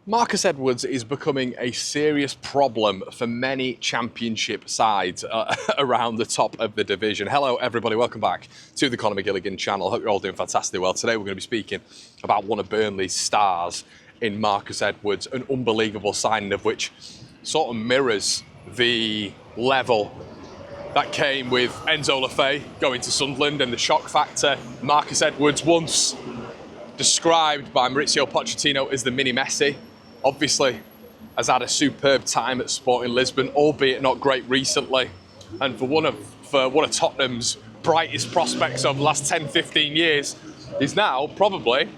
Marcus Edwards is becoming a serious problem for many championship sides around the top of the division. Hello everybody, welcome back to the Conor McGilligan channel. Hope you're all doing fantastically well. Today we're going to be speaking about one of Burnley's stars in Marcus Edwards, an unbelievable signing of which sort of mirrors the level that came with Enzo Lefebvre going to Sunderland and the shock factor. Marcus Edwards, once described by Mauricio Pochettino as the mini Messi, obviously has had a superb time at Sporting Lisbon, albeit not great recently. And for one of Tottenham's brightest prospects over the last 10-15 years, is now probably,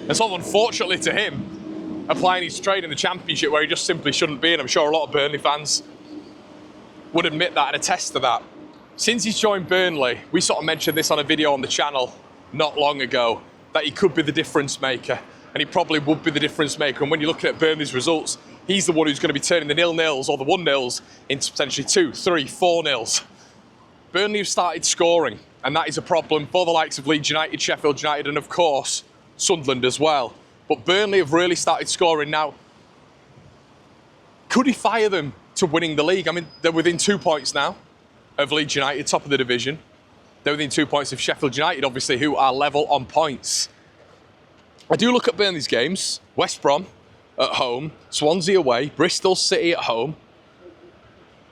and sort of unfortunately to him, applying his trade in the Championship where he just simply shouldn't be. And I'm sure a lot of Burnley fans would admit that and attest to that. Since he's joined Burnley, we sort of mentioned this on a video on the channel not long ago, that he could be the difference maker. And he probably would be the difference maker. And when you're looking at Burnley's results, he's the one who's going to be turning the 0-0s or the 1-0s into potentially 2, 3, 4-0s. Burnley have started scoring, and that is a problem for the likes of Leeds United, Sheffield United, and of course, Sunderland as well. But Burnley have really started scoring now. Could he fire them to winning the league? I mean, they're within 2 points now of Leeds United, top of the division. They're within 2 points of Sheffield United, obviously, who are level on points. I do look at Burnley's games. West Brom at home, Swansea away, Bristol City at home,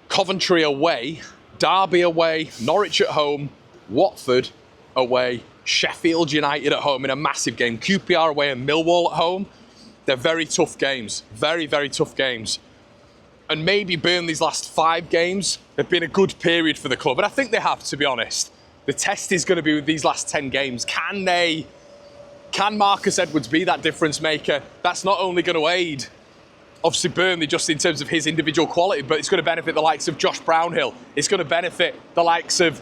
Coventry away, Derby away, Norwich at home, Watford away, Sheffield United at home in a massive game, QPR away and Millwall at home. They're very tough games, very, very tough games. And maybe Burnley's last 5 games have been a good period for the club. And I think they have, to be honest. The test is going to be with these last 10 games. Can Marcus Edwards be that difference maker? That's not only going to aid, obviously, Burnley just in terms of his individual quality, but it's going to benefit the likes of Josh Brownhill. It's going to benefit the likes of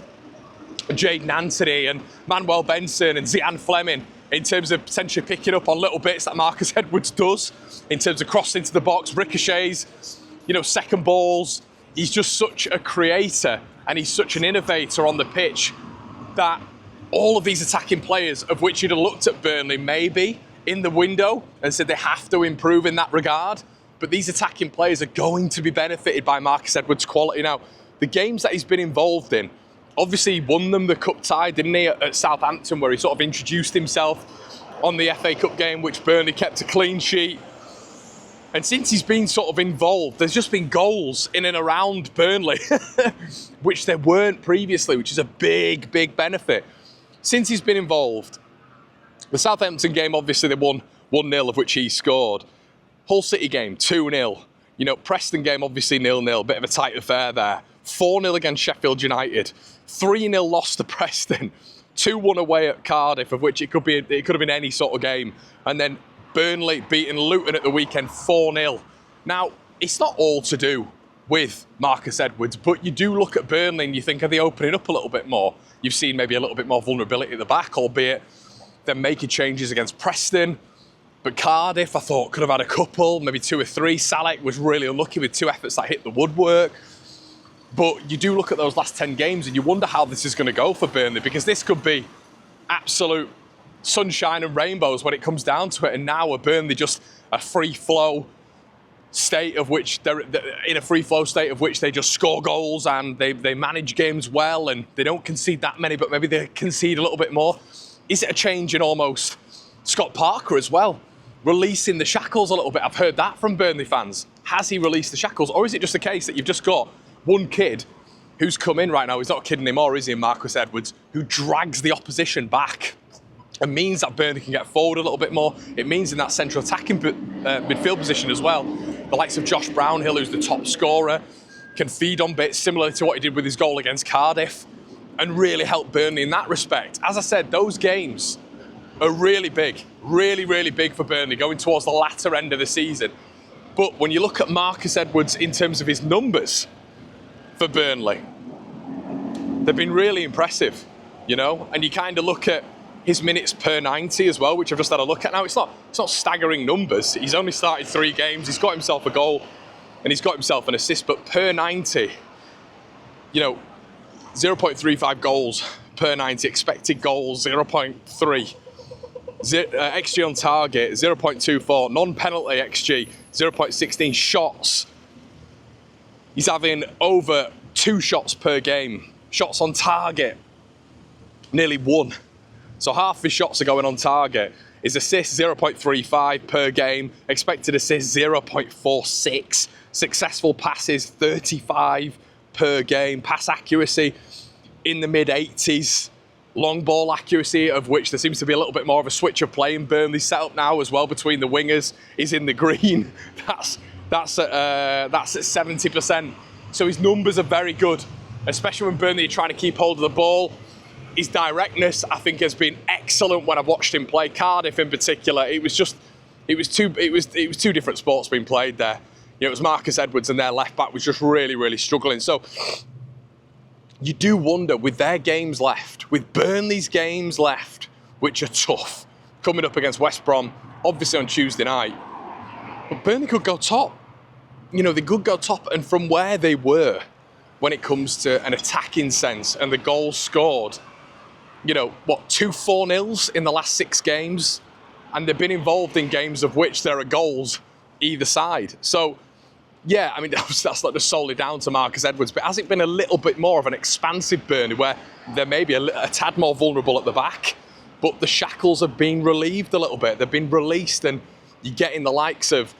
Jadon Anthony and Manuel Benson and Zian Fleming in terms of potentially picking up on little bits that Marcus Edwards does in terms of crossing into the box, ricochets, second balls. He's just such a creator and he's such an innovator on the pitch that all of these attacking players, of which you'd have looked at Burnley maybe in the window and said they have to improve in that regard, but these attacking players are going to be benefited by Marcus Edwards' quality. Now, the games that he's been involved in, obviously he won them the cup tie, didn't he, at Southampton, where he sort of introduced himself on the FA Cup game, which Burnley kept a clean sheet. And since he's been sort of involved, there's just been goals in and around Burnley, which there weren't previously, which is a big, big benefit. Since he's been involved, the Southampton game, obviously they won 1-0, of which he scored. Hull City game, 2-0. Preston game, obviously 0-0, bit of a tight affair there. 4-0 against Sheffield United. 3-0 loss to Preston. 2-1 away at Cardiff, of which it could have been any sort of game. And then Burnley beating Luton at the weekend, 4-0. Now, it's not all to do with Marcus Edwards, but you do look at Burnley and you think, are they opening up a little bit more? You've seen maybe a little bit more vulnerability at the back, albeit they're making changes against Preston. But Cardiff, I thought, could have had a couple, maybe 2 or 3. Salek was really unlucky with 2 efforts that hit the woodwork. But you do look at those last 10 games and you wonder how this is going to go for Burnley, because this could be absolute sunshine and rainbows when it comes down to it. And now are Burnley just a free-flow state of which they just score goals and they manage games well and they don't concede that many, but maybe they concede a little bit more? Is it a change in almost Scott Parker as well, releasing the shackles a little bit? I've heard that from Burnley fans. Has he released the shackles, or is it just a case that you've just got one kid who's come in right now? He's not a kid anymore, is he, Marcus Edwards, who drags the opposition back and means that Burnley can get forward a little bit more. It means in that central attacking midfield position as well, the likes of Josh Brownhill, who's the top scorer, can feed on bits similar to what he did with his goal against Cardiff and really help Burnley in that respect. As I said, those games are really big, really, really big for Burnley going towards the latter end of the season. But when you look at Marcus Edwards in terms of his numbers for Burnley, they've been really impressive, and you kind of look at his minutes per 90 as well, which I've just had a look at now. It's not staggering numbers. He's only started 3 games. He's got himself a goal and he's got himself an assist, but per 90, 0.35 goals per 90, expected goals 0.3. XG on target, 0.24. Non-penalty XG, 0.16. Shots, he's having over 2 shots per game. Shots on target, nearly 1. So half of his shots are going on target. His assists, 0.35 per game. Expected assists, 0.46. Successful passes, 35 per game. Pass accuracy in the mid-80s. Long ball accuracy, of which there seems to be a little bit more of a switch of play in Burnley's setup now as well between the wingers. He's in the green. That's at 70%. So his numbers are very good, especially when Burnley are trying to keep hold of the ball. His directness, I think, has been excellent when I've watched him play. Cardiff in particular, it was two different sports being played there. You know, it was Marcus Edwards and their left back was just really, really struggling. So you do wonder, with their games left, with Burnley's games left, which are tough, coming up against West Brom, obviously on Tuesday night, but Burnley could go top. You know, they could go top, and from where they were when it comes to an attacking sense and the goals scored, you know, what, 2 4-0s in the last 6 games? And they've been involved in games of which there are goals either side. So, yeah, I mean, that's not just solely down to Marcus Edwards, but has it been a little bit more of an expansive Burnley where they're maybe a tad more vulnerable at the back, but the shackles have been relieved a little bit. They've been released, and you're getting the likes of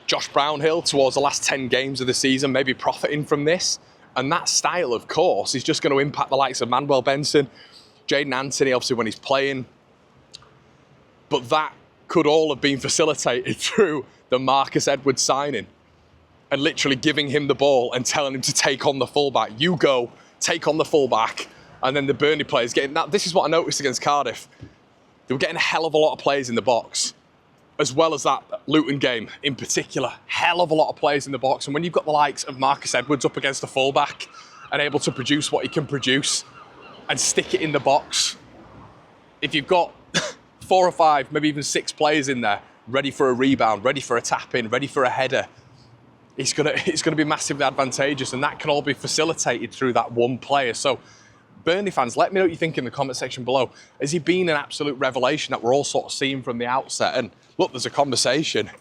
Josh Brownhill towards the last 10 games of the season, maybe profiting from this. And that style, of course, is just going to impact the likes of Manuel Benson, Jadon Anthony, obviously, when he's playing. But that could all have been facilitated through the Marcus Edwards signing and literally giving him the ball and telling him to take on the fullback. You go, take on the fullback. And then the Burnley players getting that. This is what I noticed against Cardiff. They were getting a hell of a lot of players in the box, as well as that Luton game in particular. Hell of a lot of players in the box. And when you've got the likes of Marcus Edwards up against the fullback and able to produce what he can produce and stick it in the box, if you've got 4 or 5, maybe even 6 players in there, ready for a rebound, ready for a tap-in, ready for a header, it's gonna be massively advantageous, and that can all be facilitated through that one player. So, Burnley fans, let me know what you think in the comment section below. Has he been an absolute revelation that we're all sort of seeing from the outset? And look, there's a conversation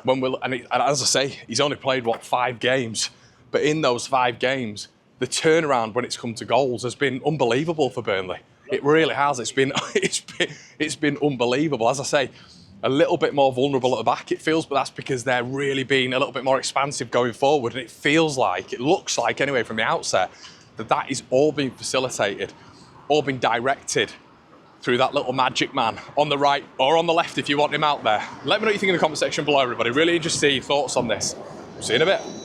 and as I say, he's only played, 5 games, but in those 5 games, the turnaround when it's come to goals has been unbelievable for Burnley. It really has. It's been unbelievable. As I say, a little bit more vulnerable at the back, it feels, but that's because they're really being a little bit more expansive going forward. And it looks like anyway from the outset, that is all being facilitated, all being directed through that little magic man on the right or on the left if you want him out there. Let me know what you think in the comment section below, everybody. Really interested to see your thoughts on this. See you in a bit.